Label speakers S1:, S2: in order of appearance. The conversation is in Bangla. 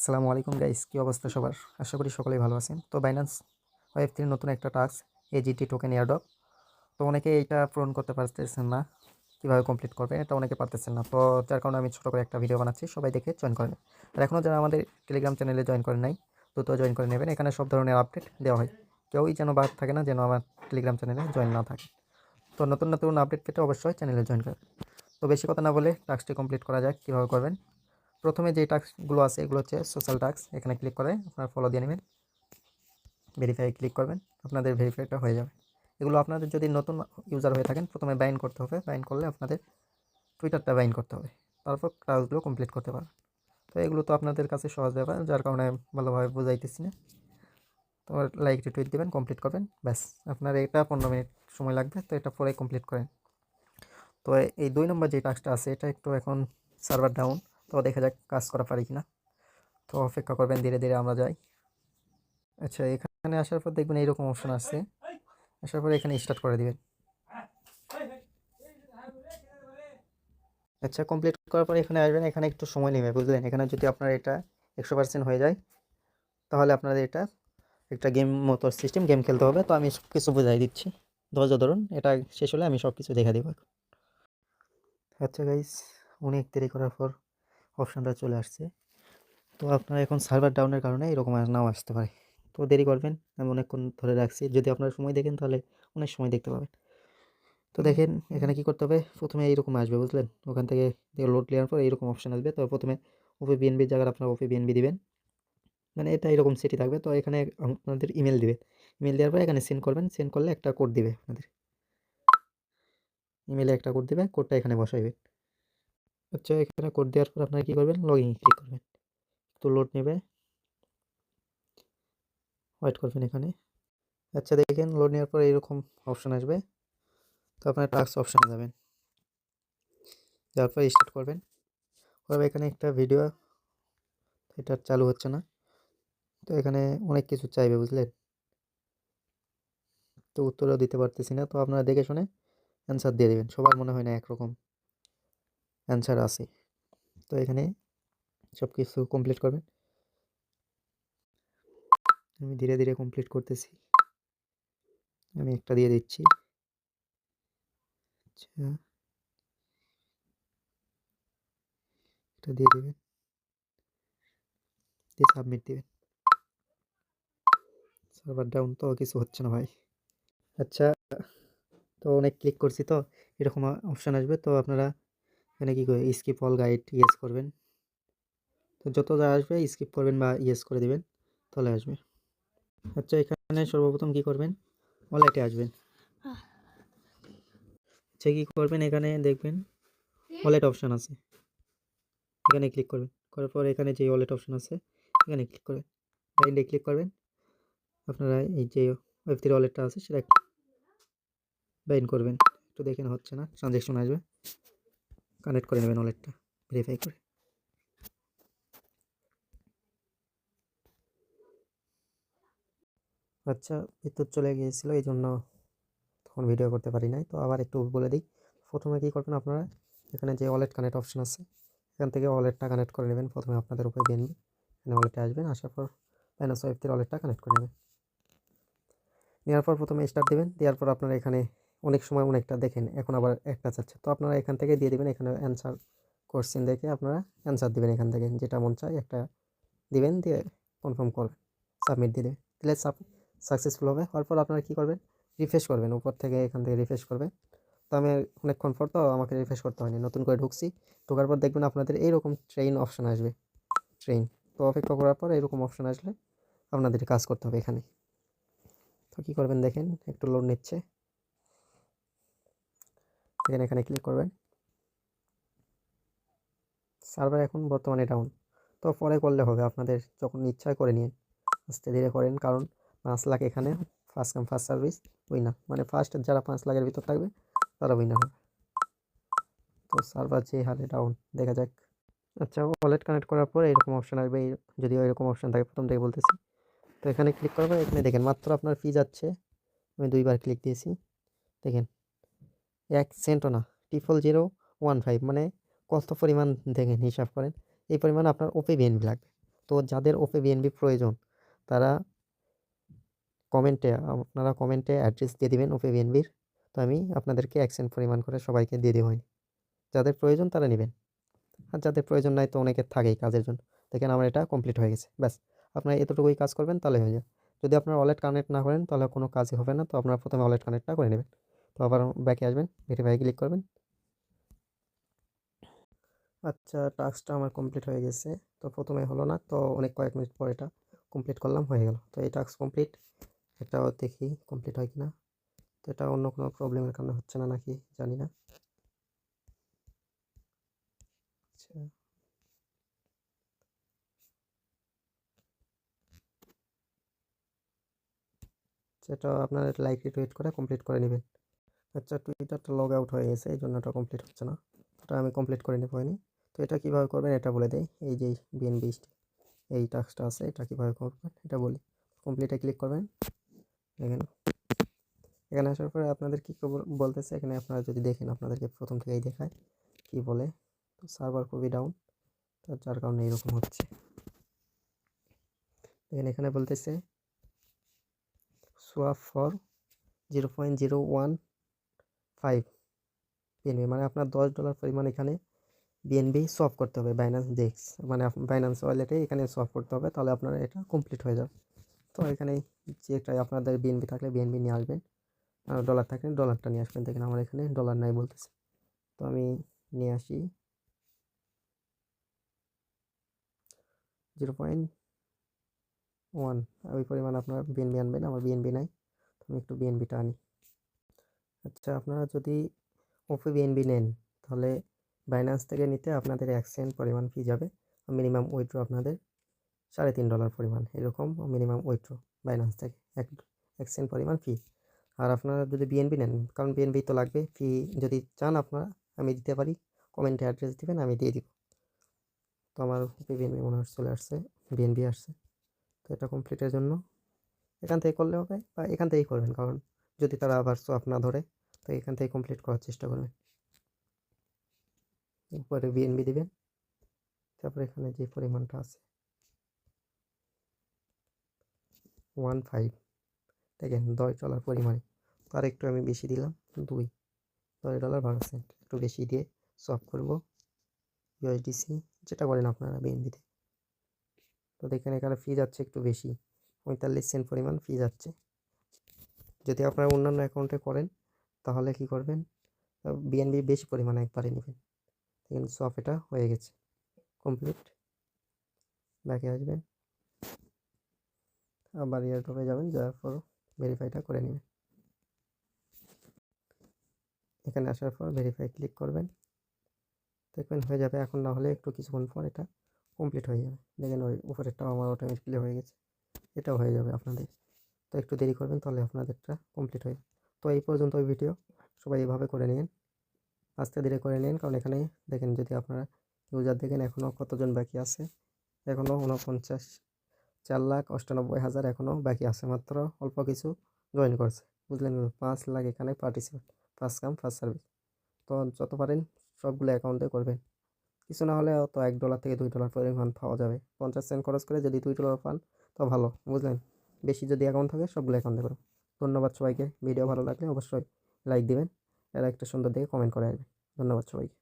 S1: আসসালামু আলাইকুম গাইস, কি অবস্থা সবার? আশা করি সকলেই ভালো আছেন। তো বাইন্যান্স ওয়েব3 নতুন একটা টাস্ক এজিটি টোকেন এয়ারড্রপ। তো অনেকে এইটা পূরণ করতে পারতেছেন না, কীভাবে কমপ্লিট করবে এটা অনেকে পারতেছেন না। তো যার কারণে আমি ছোটো করে একটা ভিডিও বানাচ্ছি, সবাই দেখে জয়েন করেন। আর এখনও যারা আমাদের টেলিগ্রাম চ্যানেলে জয়েন করেন নাই, দ্রুত জয়েন করে নেবেন। এখানে সব ধরনের আপডেট দেওয়া হয়, কেউই যেন বাদ থাকে না, যেন আমার টেলিগ্রাম চ্যানেলে জয়েন না থাকে। তো নতুন নতুন আপডেট পেতে অবশ্যই চ্যানেলে জয়েন করেন। তো বেশি কথা না বলে টাস্কটি কমপ্লিট করা যাক। কীভাবে করবেন? প্রথমে যে টাস্কগুলো আছে এগুলো হচ্ছে সোশ্যাল টাস্ক। এখানে ক্লিক করে আপনারা ফলো দিয়ে নেবেন, ভেরিফাই ক্লিক করবেন, আপনাদের ভেরিফাইটা হয়ে যাবে। এগুলো আপনাদের যদি নতুন ইউজার হয়ে থাকেন, প্রথমে বাইন করতে হবে। বাইন করলে আপনাদের টুইটারটা বাইন করতে হবে, তারপর টাস্কগুলো কমপ্লিট করতে পারবেন। তো এগুলো তো আপনাদের কাছে সহজ ব্যাপার, যার কারণে ভালোভাবে বুঝাইতেছি না। তো লাইক রিটুইট দেবেন, কমপ্লিট করবেন, ব্যাস। আপনার এটা 15 মিনিট সময় লাগবে, তো এটা পরে কমপ্লিট করেন। তো এই 2 নম্বর যে টাস্কটা আছে এটা একটু এখন সার্ভার ডাউন, তো দেখা যাক কাজ করা পারি কিনা। তো অপেক্ষা করবেন, ধীরে ধীরে আমরা যাই। আচ্ছা, এখানে আসার পর দেখবেন এইরকম অপশন আসছে। আসার পর এখানে স্টার্ট করে দিবেন। আচ্ছা, কমপ্লিট করার পর এখানে আসবেন। এখানে একটু সময় নেবে, বুঝলেন? এখানে যদি আপনার এটা 100% হয়ে যায়, তাহলে আপনাদের এটা একটা গেম মতো সিস্টেম, গেম খেলতে হবে। তো আমি সব কিছু বুঝাই দিচ্ছি, ধৈর্য ধরুন। এটা শেষ হলে আমি সব কিছু দেখা দেবো। আচ্ছা গাইস, অনেক দেরি করার পর অপশানটা চলে আসছে। তো আপনার এখন সার্ভার ডাউনের কারণে এরকম নাও আসতে পারে। তো দেরি করবেন, আমি অনেকক্ষণ ধরে রাখছি। যদি আপনারা সময় দেখেন তাহলে অনেক সময় দেখতে পাবেন। তো দেখেন এখানে কি করতে হবে। প্রথমে এইরকম আসবে, বুঝলেন? ওখান থেকে লোড নেওয়ার পর এইরকম অপশান আসবে। তো প্রথমে ওপি বিএনবির জায়গায় আপনারা ওপি বিএনবি দিবেন, মানে এটা এরকম সিটি থাকবে। তো এখানে আপনাদের ইমেল দিবে। ইমেল দেওয়ার পর এখানে সেন্ড করবেন। সেন্ড করলে একটা কোড দিবে, আপনাদের ইমেলে একটা কোড দিবে, কোডটা এখানে বসাইবেন। আচ্ছা, এখানে কোড দেওয়ার পর আপনারা কী করবেন, লগ ইন ক্লিক করবেন। তো লোড নেবে, ওয়েট করবেন এখানে। আচ্ছা দেখেন, লোড নেওয়ার পর এরকম অপশান আসবে। তো আপনার টাস্ক অপশানে যাবেন, যাওয়ার পর স্টার্ট করবেন। তবে এখানে একটা ভিডিও, এটা চালু হচ্ছে না। তো এখানে অনেক কিছু চাইবে, বুঝলেন? তো উত্তরও দিতে পারতেছি না। তো আপনারা দেখে শুনে অ্যান্সার দিয়ে দেবেন। সবার মনে হয় না একরকম অ্যান্সার আছে। তো এখানে সব কিছু কমপ্লিট করবেন। আমি ধীরে ধীরে কমপ্লিট করতেছি। আমি একটা দিয়ে দিচ্ছি। আচ্ছা, এটা দিয়ে দেবেন, দিয়ে সাবমিট দেবেন। সার্ভার ডাউন, তো কিছু হচ্ছে না ভাই। আচ্ছা, তো অনেক ক্লিক করছি, তো এরকম অপশান আসবে। তো আপনারা এখানে কী করে স্কিপ অল গাইড ইয়েস করবেন। তো যত যা আসবে স্কিপ করবেন বা ইয়েস করে দিবেন, তাহলে আসবে। আচ্ছা, এখানে সর্বপ্রথম কী করবেন, ওয়ালেটে আসবেন। আচ্ছা, কী করবেন, এখানে দেখবেন ওয়ালেট অপশান আছে, এখানে ক্লিক করবেন। করার পর এখানে যে ওয়ালেট অপশান আছে এখানে ক্লিক করবেন, বাইন্ডে ক্লিক করবেন। আপনারা এই যে ওয়েব3 ওয়ালেটটা আছে সেটা বাইন্ড করবেন। একটু দেখেন হচ্ছে না, ট্রানজ্যাকশন আসবে, কানেক্ট করে নেবেন ওয়ালেটটা ভেরিফাই করে। আচ্ছা, বিদ্যুৎ চলে গিয়েছিল, এই জন্য তখন ভিডিও করতে পারি নাই। তো আবার একটু বলে দিই। প্রথমে কী করবেন, আপনারা এখানে যে ওয়ালেট কানেক্ট অপশান আছে এখান থেকে ওয়ালেটটা কানেক্ট করে নেবেন। প্রথমে আপনাদের উপরে বিএনবি, এখানে ওয়ালেটে আসবেন। আসার পর বাইন্যান্স ওয়েব3 ওয়ালেটটা কানেক্ট করে নেবেন। নেওয়ার পর প্রথমে স্টার্ট দেবেন। দেওয়ার পর আপনারা এখানে অনেক সময় অনেকটা দেখেন, এখন আবার একটা চাচ্ছে। তো আপনারা এখান থেকে দিয়ে দেবেন। এখানে অ্যান্সার কোশ্চেন দেখে আপনারা অ্যান্সার দেবেন। এখান থেকে যেটা মন চায় একটা দিবেন, দিয়ে কনফার্ম করবেন, সাবমিট দিয়ে দেবেন, দিলে সাকসেসফুল হবে। হওয়ার পর আপনারা কী করবেন, রিফ্রেশ করবেন। উপর থেকে এখান থেকে রিফ্রেশ করবেন। তো আমি অনেকক্ষণ পর, তো আমাকে রিফ্রেশ করতে হয়নি, নতুন করে ঢুকছি। ঢোকার পর দেখবেন আপনাদের এইরকম ট্রেন অপশান আসবে, ট্রেন। তো অপেক্ষা করার পর এরকম অপশান আসলে আপনাদের কাজ করতে হবে এখানে। তো কী করবেন দেখেন, একটু লোড নিচ্ছে, দেখেন এখানে ক্লিক করবেন। সার্ভার এখন বর্তমানে ডাউন, তো পরে করলে হবে, আপনাদের যখন ইচ্ছায় করে নিন, আস্তে ধীরে করেন। কারণ 5 লাখ এখানে first come first service, winner মানে ফার্স্ট যারা 5 লাখের ভিতর থাকবে তারা উইনার হবে। তো সার্ভার যে হারে ডাউন, দেখা যাক। আচ্ছা, ওয়ালেট কানেক্ট করার পর এরকম অপশান আসবে, যদিও এরকম অপশান থাকে, প্রথম থেকে বলতেছি। তো এখানে ক্লিক করার পর এখানে দেখেন মাত্র আপনার ফি যাচ্ছে, আমি 2বার ক্লিক দিয়েছি, দেখেন 1 সেন্টও না, 00015, মানে কত পরিমাণ দেখেন, হিসাব করেন। এই পরিমাণ আপনার ওপি বিএনবি লাগবে। তো যাদের ওপে বিএনবি প্রয়োজন তারা আপনারা কমেন্টে অ্যাড্রেস দিয়ে দিবেন ওপে বিএনবির। তো আমি আপনাদেরকে এক্সচেঞ্জ পরিমাণ করে সবাইকে দিয়ে দেবো। যাদের প্রয়োজন তারা নেবেন, আর যাদের প্রয়োজন নাই তো অনেকের থাকেই কাজের জন্য। দেখেন আমার এটা কমপ্লিট হয়ে গেছে, ব্যাস। আপনারা এতটুকুই কাজ করবেন তাহলে হয়ে যায়। যদি আপনারা ওয়ালেট কানেক্ট না করেন তাহলে কোনো কাজই হবে না। তো আপনারা প্রথমে ওয়ালেট কানেক্টটা করে নেবেন। তো আবার ব্যাকে আসবেন, ভেরিফাই ক্লিক করবেন। আচ্ছা, টাস্কটা আমার কমপ্লিট হয়ে গেছে। তো প্রথমে হলো না, তো অনেক কয়েক মিনিট পর এটা কমপ্লিট করলাম, হয়ে গেল। তো এই টাস্ক কমপ্লিট। এটাও দেখি কমপ্লিট হয় কিনা। তো এটা অন্য কোনো প্রবলেমের কারণে হচ্ছে না নাকি জানি না। আচ্ছা, সেটা আপনার লাইকলি ওয়েট করে কমপ্লিট করে নেবেন। আচ্ছা, টুইটারটা লগ আউট হয়ে গেছে, এই জন্য এটা কমপ্লিট হচ্ছে না। ওটা আমি কমপ্লিট করে নেবো হয়নি। তো এটা কীভাবে করবেন এটা বলে দেয়। এই যে বিএনবি এই টাস্কটা আছে, এটা কীভাবে করবেন এটা বলি। কমপ্লিটে ক্লিক করবেন। এখানে এখানে আসার পরে আপনাদের কী বলতেছে, এখানে আপনারা যদি দেখেন আপনাদেরকে প্রথম থেকেই দেখায় কি বলে। তো সার্ভার খুবই ডাউন, তো যার কারণে এরকম হচ্ছে। এখানে বলতেছে সোয়াপ ফর 0.015 বিএনবি, মানে আপনার $10 পরিমাণ এখানে বিএনবি সোয়াপ করতে হবে বাইন্যান্স ডেক্স, মানে বাইন্যান্স ওয়ালেটে এখানে সোয়াপ করতে হবে, তাহলে আপনার এটা কমপ্লিট হয়ে যাবে। তো এখানে যেটাই আপনাদের বিএনবি থাকলে বিএনবি নিয়ে আসবেন, আর ডলার থাকলে ডলারটা নিয়ে আসবেন। দেখেন আমার এখানে ডলার নাই বলতেছে, তো আমি নিয়ে আসি 0.1। ওই পরিমাণ আপনার বিএনবি আনবেন, আমার বিএনবি নাই, তো আমি একটু বিএনবিটা আনি। আচ্ছা, আপনারা যদি ওপে বিএনবি নেন তাহলে বাইন্যান্স থেকে নিতে আপনাদের এক্সচেঞ্জ পরিমাণ ফি যাবে। মিনিমাম উইথড্র আপনাদের $3.5 পরিমাণ, এরকম মিনিমাম উইথড্র বাইন্যান্স থেকে এক্সচেঞ্জ পরিমাণ ফি। আর আপনারা যদি বিএনবি নেন, কারণ বিএনবি তো লাগবে, ফি যদি চান আপনারা আমি দিতে পারি, কমেন্টে অ্যাড্রেস দিবেন আমি দিয়ে দিব। তো আমার বিএনবি মনে হয় চলে আসছে, বিএনবি আসছে। তো এটা কমপ্লিটের জন্য এখান থেকে করলে হবে, বা এখান থেকেই করবেন, কারণ যদি তারা আবার সোয়াপ না ধরে তো এখান থেকে কমপ্লিট করার চেষ্টা করবেন। উপরে বিএনবি দিবেন, তারপরে এখানে যে পরিমাণটা আছে 15, দেখেন $10 পরিমাণে। তার একটু আমি বেশি দিলাম, $2 একটু বেশি দিয়ে সোয়াপ করব ইউএসডিসি, যেটা করেন আপনারা বিএনবিতে। তো দেখেন এখানে ফি যাচ্ছে একটু বেশি, 45 সেন্ট পরিমাণ ফি যাচ্ছে। যদি আপনারা অন্যান্য অ্যাকাউন্টে করেন তাহলে কি করবেন, বিএনবি বেশি পরিমাণে একবারে নেবেন। দেখেন সোয়াপ এটা হয়ে গেছে কমপ্লিট। ব্যাকে আসবেন, আবার এয়ারড্রপে যাবেন, যাওয়ার পর ভেরিফাইটা করে নেবেন। এখানে আসার পর ভেরিফাই ক্লিক করবেন, দেখবেন হয়ে যাবে। এখন না হলে একটু কিছুক্ষণ পর এটা কমপ্লিট হয়ে যাবে। দেখেন ওই উপরেরটাও আমার অটোমেটিক্যালি হয়ে গেছে, এটাও হয়ে যাবে আপনাদের। তো একটু দেরি করবেন তাহলে আপনাদেরটা কমপ্লিট হয়ে যাবে। তো এই পর্যন্ত ওই ভিডিও, সবাই এভাবে করে নিন, আস্তে ধীরে করে নিন, কারণ এখানে দেখেন যদি আপনারা ইউজার দেখেন এখনও কতজন বাকি আছে, এখনও 4,98,000 এখনও বাকি আছে, মাত্র অল্প কিছু জয়েন করছে, বুঝলেন। 5 লাখ এখানে participate, first come first service. তো যত পারেন সবগুলো অ্যাকাউন্টে করবেন, কিছু না হলে তো $1 থেকে $2 পরিমাণ পাওয়া যাবে। 50 সেন্ট খরচ করে যদি $2 পান তো ভালো, বুঝলেন। বেশি যদি অ্যাকাউন্ট থাকে সবগুলো অ্যাকাউন্টে করুন। ধন্যবাদ সবাইকে। ভিডিও ভালো লাগলে অবশ্যই লাইক দিবেন, আর একটা সুন্দর দেখে কমেন্ট করে আসবেন। ধন্যবাদ সবাইকে।